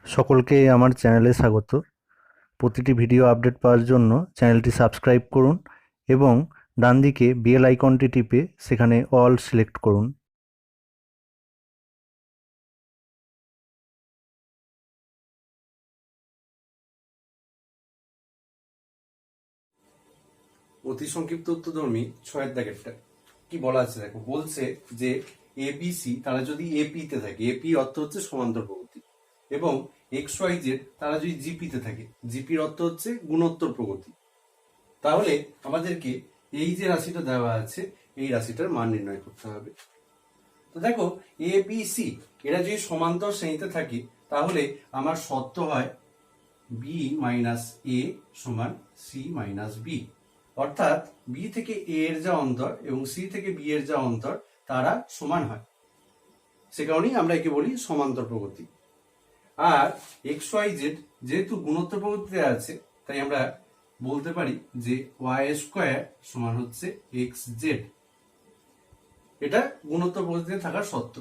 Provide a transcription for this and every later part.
সকলকে আমার চ্যানেলে স্বাগত। প্রতিটি ভিডিও আপডেট পাওয়ার জন্য চ্যানেলটি সাবস্ক্রাইব করুন এবং ডান দিকে বেল আইকনটি টিপে সেখানে অল সিলেক্ট করুন। অতি সংক্ষিপ্ত উত্তরধর্মী 6 দাগেরটা কি বলা আছে দেখো। বলছে যে এবিসি তারা যদি এপি তে থাকে, এপি অর্থ হচ্ছে সমান্তর প্রগতি, এবং এক্স ওয়াই জেড তারা যদি জিপি তে থাকে, জিপির অর্থ হচ্ছে গুণোত্তর প্রগতি, তাহলে আমাদেরকে এই যে রাশিটা দেওয়া আছে এই রাশিটার মান নির্ণয় করতে হবে। তো দেখো এ বি সি এরা যদি সমান্তর শ্রেণীতে থাকে তাহলে আমার শর্ত হয় বি মাইনাস এ সমান সি মাইনাস বি, অর্থাৎ বি থেকে এ এর যা অন্তর এবং সি থেকে বি এর যা অন্তর তারা সমান হয়। সে কারণেই আমরা একে বলি সমান্তর প্রগতি। আর এক্স ওয়াই জেড যেহেতু গুণোত্তর প্রগতিতে আছে, তাই আমরা বলতে পারি যে ওয়াই স্কোয়ার সমান হচ্ছে এক্স জেড। এটা গুণোত্তর প্রগতিতে থাকার শর্ত।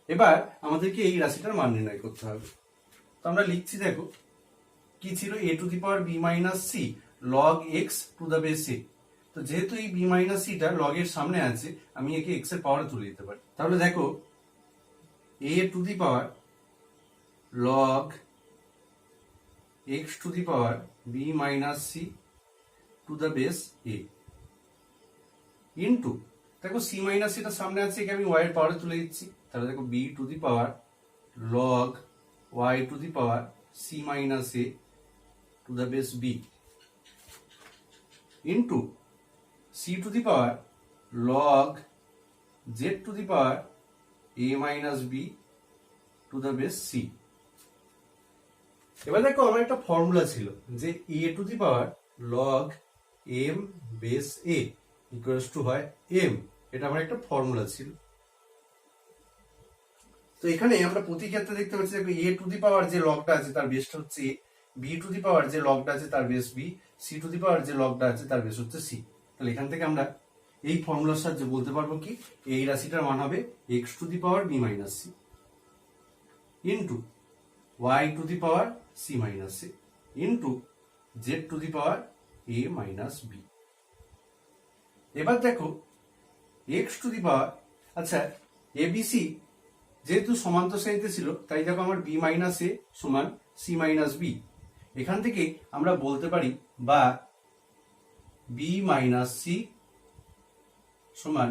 এবার আমাদেরকে এই রাশিটার মান নির্ণয় করতে হবে। তো আমরা লিখছি, দেখো কি ছিল, A to the power B minus C log X to the base A. তো যেহেতু এই বি মাইনাস সিটা লগ এর সামনে আছে, আমি একে এক্স এর পাওয়ারে তুলে দিতে পারি। তাহলে দেখো A to the power log X to the power B minus C to the base A into, দেখো সি মাইনাস সিটা সামনে আছে, একে আমি ওয়াই এর পাওয়ারে তুলে দিচ্ছি। তাহলে দেখো B to the power log y to the power C minus A to the base B into c to the power log z to the power a minus b to the base c। এবার দেখো আমার একটা formula ছিল যে a to the power log m base a equals to হয় m, এটা আমার একটা ফর্মুলা ছিল। তো এখানে আমরা প্রতি ক্ষেত্রে দেখতে পাচ্ছি দেখো a to the power যে লগটা আছে তার বেসটা হচ্ছে a, b to the power যে লগটা আছে তার base b, c to the power যে লগটা আছে তার বেস হচ্ছে c। তাহলে এখান থেকে আমরা এই ফর্মুলার সাহায্যে বলতে পারবো কি এই রাশিটার মান হবে x to the power b minus c into y to the power c minus a into z to the power a minus b। এবার দেখো x to the power, আচ্ছা abc যেহেতু সমান্তর শ্রেণীতে ছিল তাই দেখো আমার বি মাইনাস এ সমান সি মাইনাস বি। এখান থেকে আমরা বলতে পারি বা বি মাইনাস সি সমান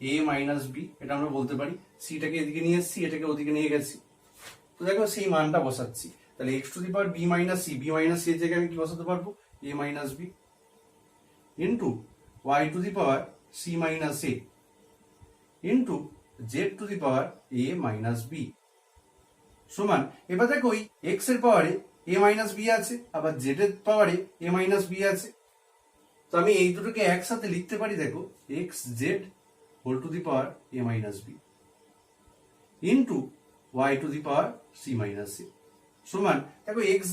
এ মাইনাস বি, এটা আমরা বলতে পারি। সিটাকে এদিকে নিয়ে এসেছি, এটাকে ওদিকে নিয়ে গেছি। তো দেখো সেই মানটা বসাচ্ছি, তাহলে X to the power B minus C, B minus C এর জায়গায় আমি কি বসাতে পারবো, A minus B into Y to the power C minus A into Z to the power A minus B সমান, এবার দেখো ওই এক্স এর পাওয়ারে এ মাইনাস বি আছে, আবার জেড এর পাওয়ারে এ মাইনাস বি আছে। তো আমি এই দুটোকে একসাথে লিখতে পারি, দেখো X Z whole to the power A minus B into Y to the power C minus A সমান, দেখো এক্স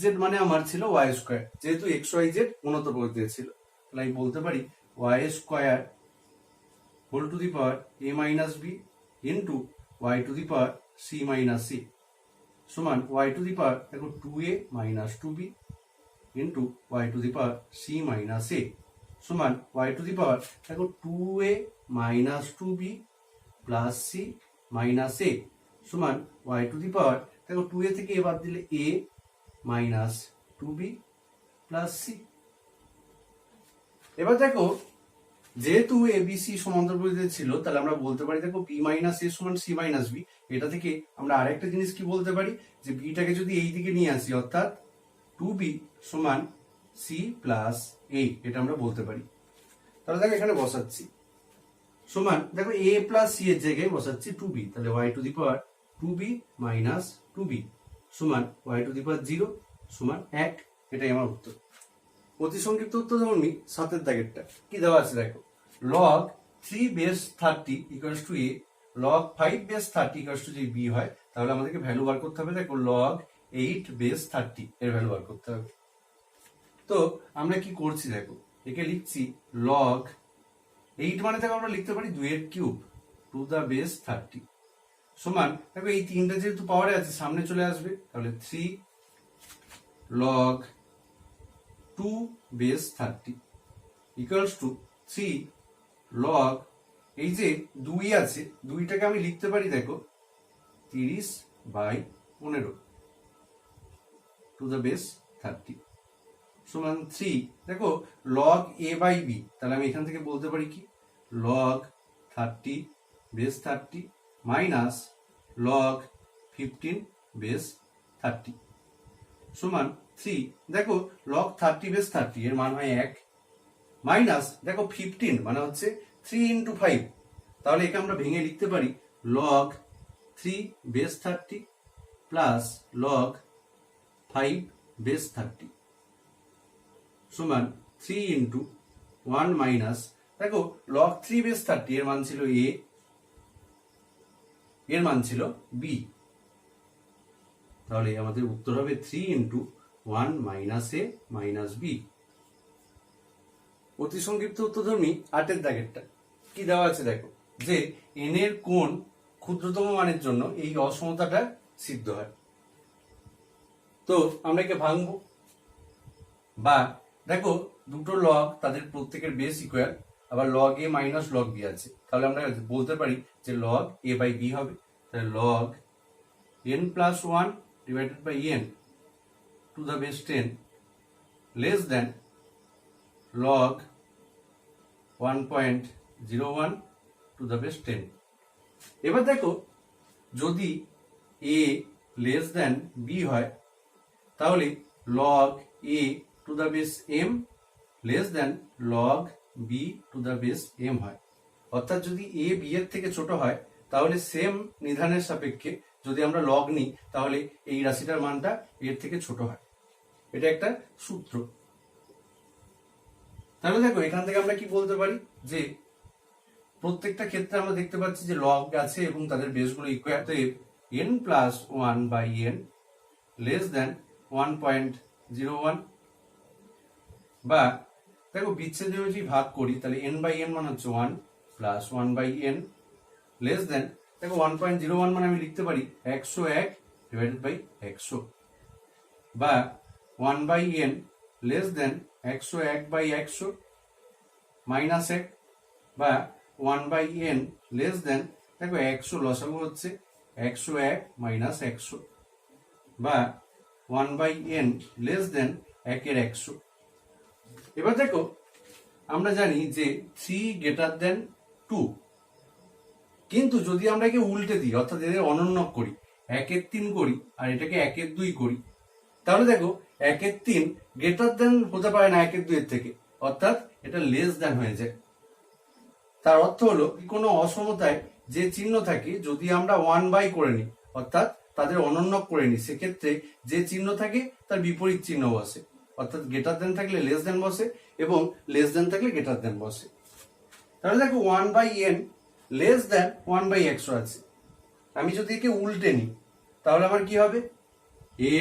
জেড মানে আমার ছিল ওয়াই স্কোয়ার, যেহেতু এক্স ওয়াই জেড গুণোত্তর প্রগতিতে ছিল, তাহলে আমি বলতে পারি Y square whole to the power A minus B into Y to the power C minus A সমান ওয়াই টু দি পাওয়ার দেখো two A minus two B into Y to the power C minus A সমান Y to the power দেখো two A minus two B plus C minus A সমান Y to the power দেখো two এ থেকে এবার দিলে A minus two B plus C. এবার দেখো যেহেতু এবিসি সমান্তর প্রকৃতিতে ছিল, তাহলে আমরা বলতে পারি দেখো বি মাইনাস এ সমান সি মাইনাস বি। এটা থেকে আমরা আরেকটা জিনিস কি বলতে পারি, যে বিটাকে যদি এই দিকে নিয়ে আসি, অর্থাৎ টু বি সমান সি প্লাস এ, এটা আমরা বলতে পারি। তাহলে দেখো এখানে বসাচ্ছি সমান, দেখো এ প্লাস সি এর জায়গায় বসাচ্ছি টু বি, তাহলে Y to the power two B minus two B সমান Y to the power zero সমান এক। এটাই আমার উত্তর। অতি সংক্ষিপ্ত উত্তর ধর্মী 7 দাগেরটা কি দেওয়া আছে দেখো, log 3 base 30 equals to A, log 5 base 30 equals to যদি বি হয়, তাহলে আমাদেরকে ভ্যালু বার করতে হবে দেখো লগ 8 বেস 30 এর ভ্যালু বার করতে হবে। তো আমরা কি করছি দেখো, একে লিখছি লগ 8 মানে দেখো আমরা লিখতে পারি 2 এর কিউব টু দা বেস 30 সমান দেখো এই তিনটা যেহেতু পাওয়ারে আছে সামনে চলে আসবে, তাহলে 3 log 2 base 30 equals to 3 log এই যে 2 আছে, 2টাকে আমি লিখতে পারি দেখো 30/15 টু দ্য বেস 30 সমান 3 দেখো log a/b, তাহলে আমি এখান থেকে বলতে পারি কি log 30 base 30 minus log 15 base 30 সমান 3 দেখো log 30 বেস 30 এর মান হয় 1 মাইনাস দেখো 15 মানে হচ্ছে 3 ইন্টু 5, তাহলে একে আমরা ভেঙে লিখতে পারি log 3 base 30 plus log 5 base 30 সমান 3 ইন্টু 1 মাইনাস দেখো log 3 বেস 30 এর মান ছিল a, এর মান ছিল b, তাহলে আমাদের উত্তর হবে 3 into 1 minus a minus b। অতি সংক্ষিপ্ত উত্তরধর্মী 8 এর দাগেরটা কি দেওয়া আছে দেখো যে n এর কোণ ক্ষুদ্রতম মানের জন্য এই অসমতাটা সিদ্ধ হয়। তো আমরা একে ভাঙবো, বা দেখো দুটো লগ তাদের প্রত্যেকের বেস ইকুয়াল, আবার log a minus log b আছে, তাহলে আমরা বলতে পারি যে log a/b হবে, তাহলে log n plus 1 divided by n to the base 10 less than log 1.01 to the base 10। এবার দেখো যদি a লেস দেন b হয় তাহলে log a two the base m less than log b two the base m হয়। অর্থাৎ যদি a b এর থেকে ছোট হয় তাহলে সেম নিধানের সাপেক্ষে যদি আমরা log নিই তাহলে এই রাশিটার মানটা এর থেকে ছোট হয়। এটা একটা সূত্র। তাহলে দেখো এখান থেকে আমরা কি বলতে পারি যে প্রত্যেকটা ক্ষেত্রে আমরা দেখতে পাচ্ছি যে log আছে এবং তাদের বেসগুলো ইকুয়াল, তো n plus 1/n less than 1.01, বা দেখো বিচ্ছেদ যদি ভাগ করি তাহলে n/n মানে হচ্ছে 1 প্লাস 1/n লেস দেন দেখো 1.01 মানে আমি লিখতে পারি 101 ডিভাইডেড বাই 100, বা 1/n লেস দেন 101/100 মাইনাস 1, বা 1/n লেস দেন দেখো 100 লসাগু হচ্ছে 101 মাইনাস 100, বা 1/n লেস দেন 1/100। এবার দেখো আমরা জানি যে 3 গ্রেটার দেন 2, কিন্তু যদি আমরা একে উল্টে দিই অর্থাৎ এদের অনন্যক করি 1/3 করি আর এটাকে 1/2 করি, তাহলে দেখো 1/3 গ্রেটার দেন হতে পারে না 1/2 এর থেকে, অর্থাৎ এটা লেস দেন হয়ে যায়। তার অর্থ হলো কোনো অসমতায় যে চিহ্ন থাকে যদি আমরা 1/, করে নিই অর্থাৎ তাদের অনন্যক করে নিই, সেক্ষেত্রে যে চিহ্ন থাকে তার বিপরীত চিহ্ন বসে, অর্থাৎ গ্রেটার দেন থাকলে লেস দেন বসে এবং লেস দেন থাকলে গ্রেটার দেন বসে। তাহলে দেখো 1/n লেস দেন 1/100 আছে, আমি যদি একে উল্টে নিই তাহলে আমার কি হবে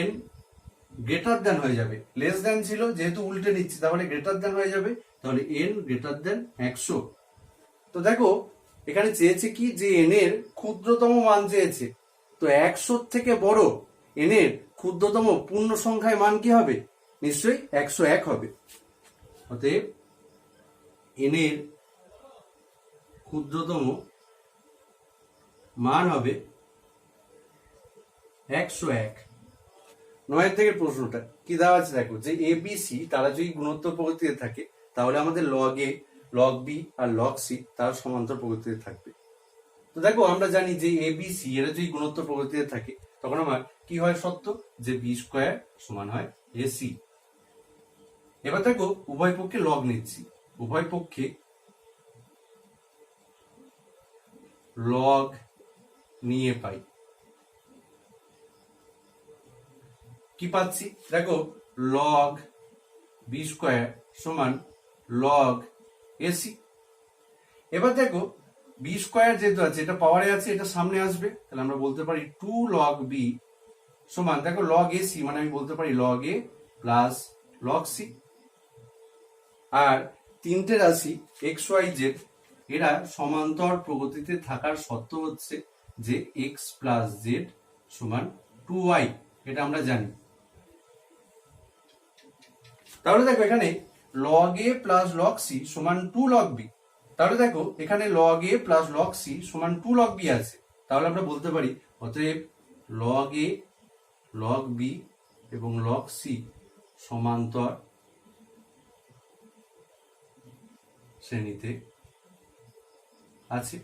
n গ্রেটার দেন হয়ে যাবে, লেস দেন ছিল যেহেতু উল্টে নিচ্ছি তাহলে গ্রেটার দেন হয়ে যাবে, তাহলে n গ্রেটার দেন 100। তো দেখো এখানে চেয়েছে কি যে n এর ক্ষুদ্রতম মান চেয়েছে, তো 100 থেকে বড় n এর ক্ষুদ্রতম পূর্ণ সংখ্যায় মান কি হবে, নিশ্চয়ই 101 হবে। অতএব n এর ক্ষুদ্রতম মান হবে 101। 9 থেকে প্রশ্নটা কি দেওয়া আছে দেখো যে এ বি সি তারা যদি গুণোত্তর প্রকৃতিতে থাকে তাহলে আমাদের log a log b R log c তার সমান্তর প্রকৃতিতে থাকবে। তো দেখো আমরা জানি যে এ বি সি এরা যদি গুণোত্তর প্রকৃতিতে থাকে তখন আমার কি হয় সত্য যে বি স্কোয়ার সমান হয় এসি। এবার দেখো উভয় পক্ষে লগ নিচ্ছি, উভয় পক্ষে লগ নিয়ে পাই কি পাচ্ছি দেখো লগ বি স্কোয়ার সমান লগ এসি। এবার দেখো বি স্কোয়ার যেহেতু আছে এটা পাওয়ারে আছে এটা সামনে আসবে, তাহলে আমরা বলতে পারি 2 log b সমান দেখো log ac মানে আমি বলতে পারি log a plus log c। আর তিনটে রাশি x y z এরা সমান্তর প্রগতিতে থাকার শর্ত হচ্ছে যে এক্স প্লাস জেড সমান 2y, এটা আমরা জানি। তাহলে দেখো এখানে log a plus log c সমান 2 log b। তাহলে দেখো এখানে log a plus log c সমান 2 log b আছে। তাহলে আমরা বলতে পারি অতএব log a log b এবং log c সমান্তর শ্রেণীতে আছে।